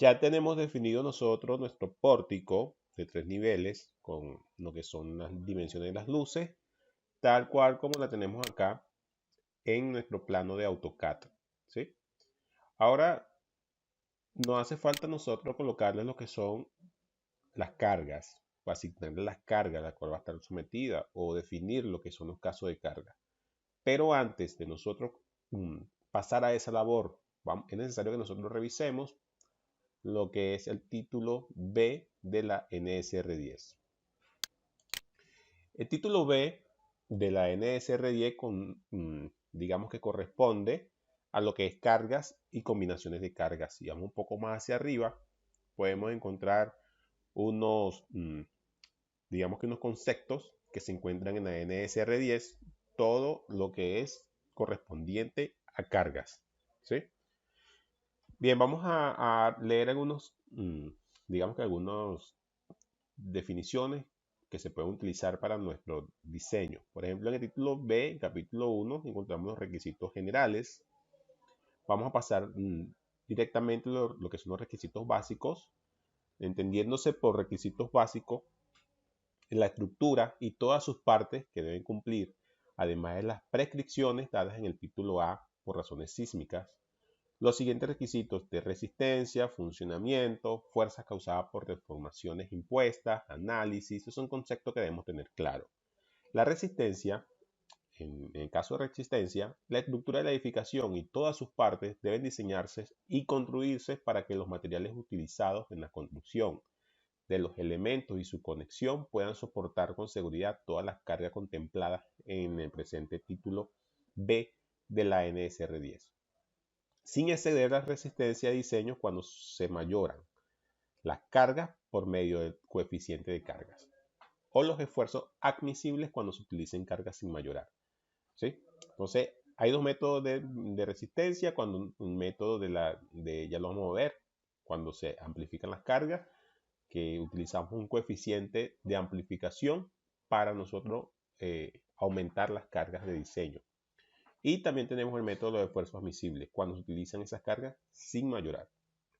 Ya tenemos definido nosotros nuestro pórtico de 3 niveles con lo que son las dimensiones de las luces, tal cual como la tenemos acá en nuestro plano de AutoCAD, ¿sí? Ahora nos hace falta nosotros colocarle lo que son las cargas, o asignarle las cargas a las cuales va a estar sometida o definir lo que son los casos de carga. Pero antes de nosotros pasar a esa labor, es necesario que nosotros revisemos lo que es el título B de la NSR10. El título B de la NSR10 digamos que corresponde a lo que es cargas y combinaciones de cargas. Si vamos un poco más hacia arriba, podemos encontrar unos, digamos que unos conceptos que se encuentran en la NSR10, todo lo que es correspondiente a cargas, ¿sí? Bien, vamos a leer algunos, digamos que algunas definiciones que se pueden utilizar para nuestro diseño. Por ejemplo, en el título B, capítulo 1, encontramos los requisitos generales. Vamos a pasar directamente lo que son los requisitos básicos, entendiéndose por requisitos básicos la estructura y todas sus partes que deben cumplir, además de las prescripciones dadas en el título A por razones sísmicas. Los siguientes requisitos de resistencia, funcionamiento, fuerzas causadas por deformaciones impuestas, análisis, esos son conceptos que debemos tener claro. La resistencia, en el caso de resistencia, la estructura de la edificación y todas sus partes deben diseñarse y construirse para que los materiales utilizados en la construcción de los elementos y su conexión puedan soportar con seguridad todas las cargas contempladas en el presente título B de la NSR10, sin exceder la resistencia de diseño cuando se mayoran las cargas por medio del coeficiente de cargas o los esfuerzos admisibles cuando se utilicen cargas sin mayorar, ¿sí? Entonces, hay dos métodos de resistencia, cuando un método ya lo vamos a ver, cuando se amplifican las cargas, que utilizamos un coeficiente de amplificación para nosotros aumentar las cargas de diseño. Y también tenemos el método de esfuerzos admisibles, cuando se utilizan esas cargas sin mayorar.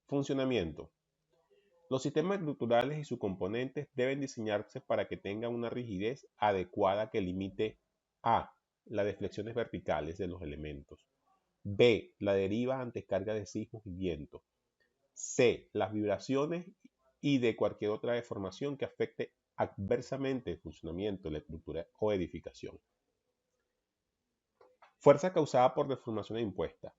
Funcionamiento. Los sistemas estructurales y sus componentes deben diseñarse para que tengan una rigidez adecuada que limite a. Las deflexiones verticales de los elementos. B. La deriva ante carga de sismos y viento. C. Las vibraciones y de cualquier otra deformación que afecte adversamente el funcionamiento de la estructura o edificación. Fuerza causada por deformaciones impuestas.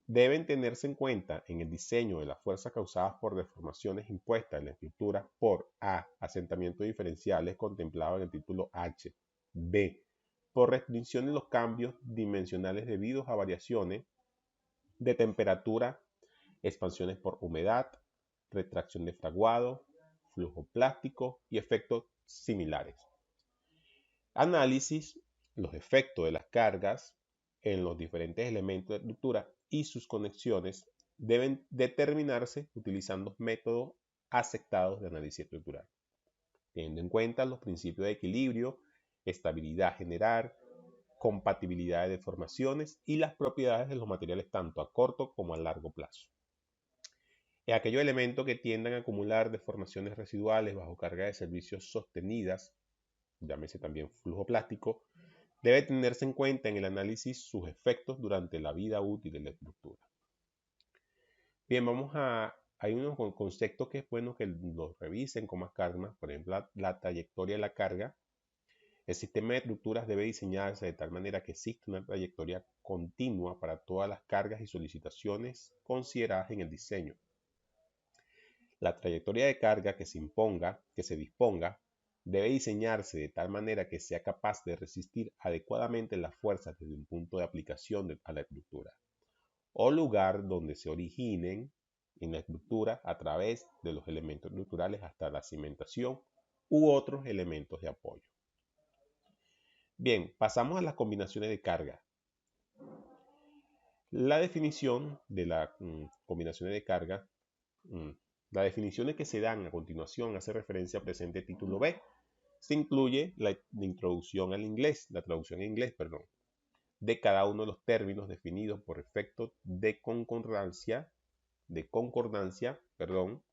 Deben tenerse en cuenta en el diseño de las fuerzas causadas por deformaciones impuestas en la estructura por A. Asentamientos diferenciales contemplados en el título H. B. Por restricción de los cambios dimensionales debidos a variaciones de temperatura, expansiones por humedad, retracción de fraguado, flujo plástico y efectos similares. Análisis, los efectos de las cargas en los diferentes elementos de estructura y sus conexiones deben determinarse utilizando métodos aceptados de análisis estructural, teniendo en cuenta los principios de equilibrio, estabilidad general, compatibilidad de deformaciones y las propiedades de los materiales tanto a corto como a largo plazo. Aquellos elementos que tiendan a acumular deformaciones residuales bajo carga de servicios sostenidas, llámese también flujo plástico, debe tenerse en cuenta en el análisis sus efectos durante la vida útil de la estructura. Bien, hay unos conceptos que es bueno que los revisen con más calma, por ejemplo, la trayectoria de la carga. El sistema de estructuras debe diseñarse de tal manera que exista una trayectoria continua para todas las cargas y solicitaciones consideradas en el diseño. La trayectoria de carga que se disponga, debe diseñarse de tal manera que sea capaz de resistir adecuadamente las fuerzas desde un punto de aplicación a la estructura o lugar donde se originen en la estructura a través de los elementos estructurales hasta la cimentación u otros elementos de apoyo. Bien, pasamos a las combinaciones de carga. La definición de las combinaciones de carga, las definiciones que se dan a continuación hace referencia al presente título B. Se incluye la introducción al inglés, la traducción en inglés, perdón, de cada uno de los términos definidos por efecto de concordancia de concordancia, perdón,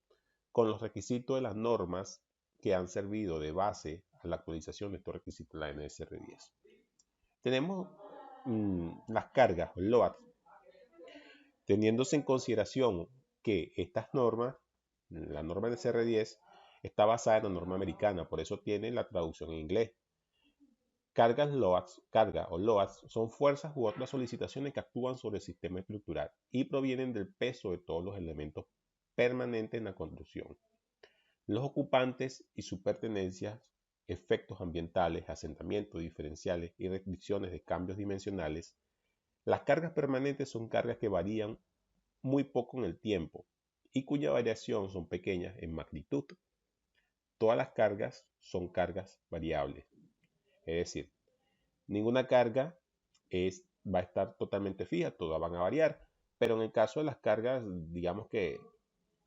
con los requisitos de las normas que han servido de base a la actualización de estos requisitos de la NSR10. Tenemos las cargas o loads, teniéndose en consideración que estas normas, la norma NSR10, está basada en la norma americana, por eso tiene la traducción en inglés. Carga o loads son fuerzas u otras solicitaciones que actúan sobre el sistema estructural y provienen del peso de todos los elementos permanentes en la construcción. Los ocupantes y sus pertenencias, efectos ambientales, asentamientos diferenciales y restricciones de cambios dimensionales. Las cargas permanentes son cargas que varían muy poco en el tiempo y cuya variación son pequeñas en magnitud. Todas las cargas son cargas variables. Es decir, ninguna carga va a estar totalmente fija, todas van a variar, pero en el caso de las cargas, digamos que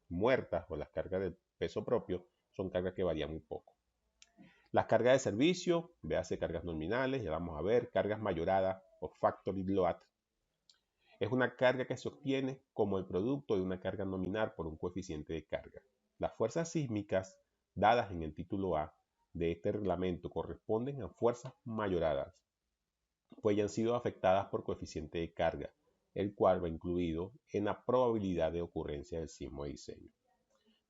muertas o las cargas de peso propio, son cargas que varían muy poco. Las cargas de servicio, véase cargas nominales, ya vamos a ver, cargas mayoradas o factory load. Es una carga que se obtiene como el producto de una carga nominal por un coeficiente de carga. Las fuerzas sísmicas dadas en el título A de este reglamento corresponden a fuerzas mayoradas, pues ya han sido afectadas por coeficiente de carga, el cual va incluido en la probabilidad de ocurrencia del sismo de diseño.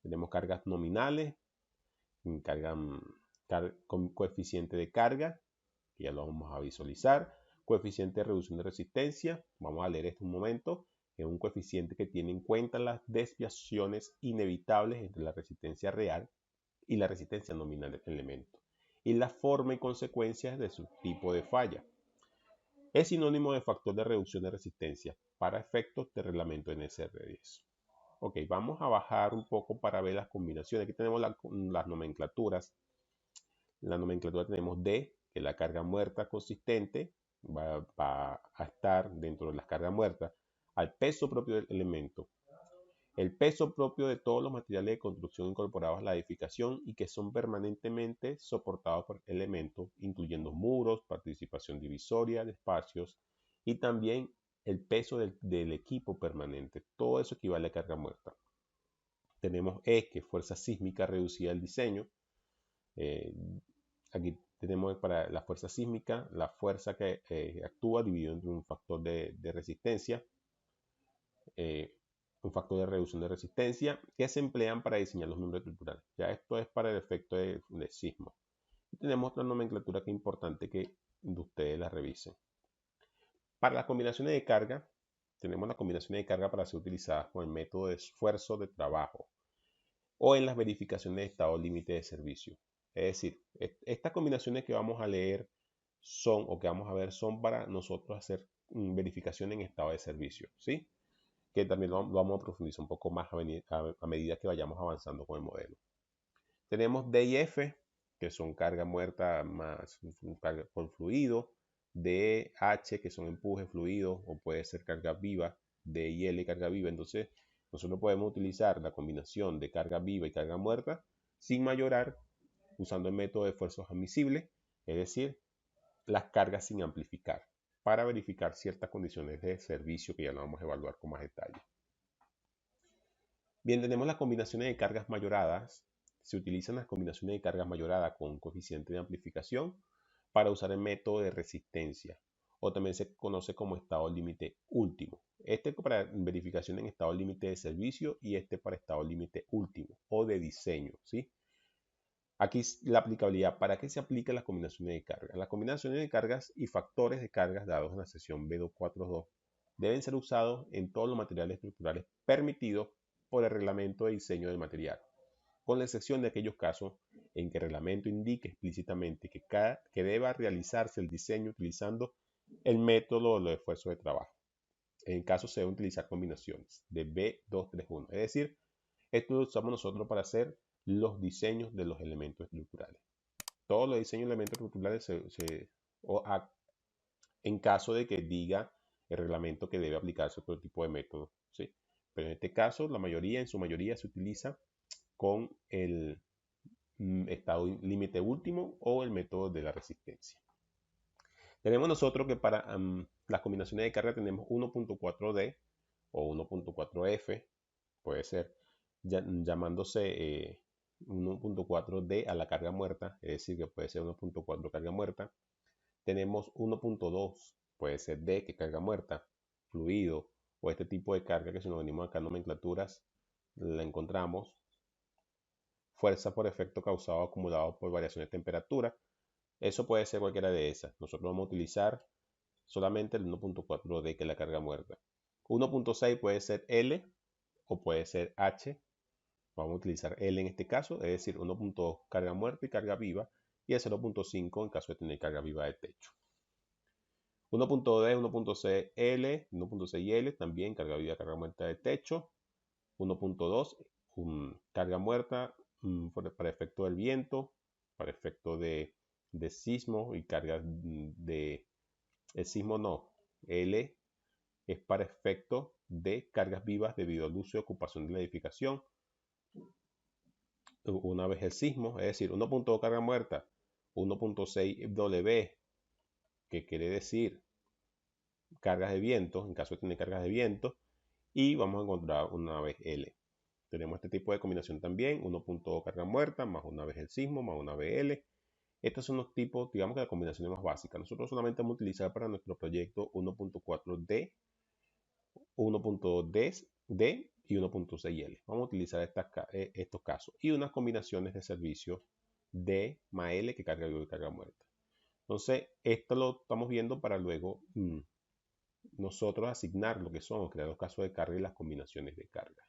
Tenemos cargas nominales, con coeficiente de carga, que ya lo vamos a visualizar, coeficiente de reducción de resistencia, vamos a leer esto un momento, es un coeficiente que tiene en cuenta las desviaciones inevitables entre la resistencia real y la resistencia nominal del elemento, y la forma y consecuencias de su tipo de falla. Es sinónimo de factor de reducción de resistencia para efectos de reglamento NSR10. Ok, vamos a bajar un poco para ver las combinaciones. Aquí tenemos las nomenclaturas. En la nomenclatura tenemos D, que es la carga muerta consistente, va a estar dentro de las cargas muertas, al peso propio del elemento. El peso propio de todos los materiales de construcción incorporados a la edificación y que son permanentemente soportados por elementos, incluyendo muros, participación divisoria de espacios y también el peso del equipo permanente. Todo eso equivale a carga muerta. Tenemos E, que es fuerza sísmica reducida del diseño. Aquí tenemos para la fuerza sísmica, la fuerza que actúa dividido entre un factor de resistencia, un factor de reducción de resistencia, que se emplean para diseñar los miembros estructurales. Ya esto es para el efecto de sismo. Y tenemos otra nomenclatura que es importante que ustedes la revisen. Para las combinaciones de carga, tenemos las combinaciones de carga para ser utilizadas con el método de esfuerzo de trabajo o en las verificaciones de estado límite de servicio. Es decir, estas combinaciones que vamos a leer son, o que vamos a ver, son para nosotros hacer verificación en estado de servicio, ¿sí? Que también lo vamos a profundizar un poco más a medida que vayamos avanzando con el modelo. Tenemos D y F, que son carga muerta más carga por fluido, D, H, que son empuje fluido, o puede ser carga viva, D y L, carga viva. Entonces, nosotros podemos utilizar la combinación de carga viva y carga muerta sin mayorar, usando el método de esfuerzos admisibles, es decir, las cargas sin amplificar, para verificar ciertas condiciones de servicio que ya lo vamos a evaluar con más detalle. Bien, tenemos las combinaciones de cargas mayoradas. Se utilizan las combinaciones de cargas mayoradas con coeficiente de amplificación para usar el método de resistencia, o también se conoce como estado límite último. Este para verificación en estado límite de servicio y este para estado límite último o de diseño, ¿sí? Aquí la aplicabilidad. ¿Para qué se aplican las combinaciones de cargas? Las combinaciones de cargas y factores de cargas dados en la sección B242 deben ser usados en todos los materiales estructurales permitidos por el reglamento de diseño del material, con la excepción de aquellos casos en que el reglamento indique explícitamente que deba realizarse el diseño utilizando el método de esfuerzo de trabajo. En caso se deben utilizar combinaciones de B231. Es decir, esto lo usamos nosotros para hacer los diseños de los elementos estructurales. Todos los diseños de elementos estructurales en caso de que diga el reglamento que debe aplicarse otro tipo de método, ¿sí? Pero en este caso, en su mayoría se utiliza con el estado límite último o el método de la resistencia. Tenemos nosotros que para las combinaciones de carga tenemos 1.4D o 1.4F, puede ser llamándose 1.4D a la carga muerta, es decir, que puede ser 1.4 carga muerta. Tenemos 1.2, puede ser D, que carga muerta, fluido, o este tipo de carga que si nos venimos acá a nomenclaturas, la encontramos. Fuerza por efecto causado acumulado por variaciones de temperatura. Eso puede ser cualquiera de esas. Nosotros vamos a utilizar solamente el 1.4D, que es la carga muerta. 1.6 puede ser L o puede ser H. Vamos a utilizar L en este caso, es decir, 1.2 carga muerta y carga viva, y el 0.5 en caso de tener carga viva de techo. 1.D, 1.6 L, 1.6 L también carga viva, carga muerta de techo. 1.2 carga muerta para efecto del viento, para efecto de sismo y cargas de... El sismo no, L es para efecto de cargas vivas debido al uso y ocupación de la edificación. Una vez el sismo, es decir, 1.2 carga muerta, 1.6 W, que quiere decir cargas de viento, en caso de tener cargas de viento, y vamos a encontrar una vez L. Tenemos este tipo de combinación también, 1.2 carga muerta, más una vez el sismo, más una vez L. Estos son los tipos, digamos que la combinación más básica. Nosotros solamente vamos a utilizar para nuestro proyecto 1.4D, 1.2D y 1.6L. Vamos a utilizar estos casos y unas combinaciones de servicios D más L, que carga viva y carga muerta. Entonces, esto lo estamos viendo para luego nosotros asignar lo que son, crear los casos de carga y las combinaciones de carga.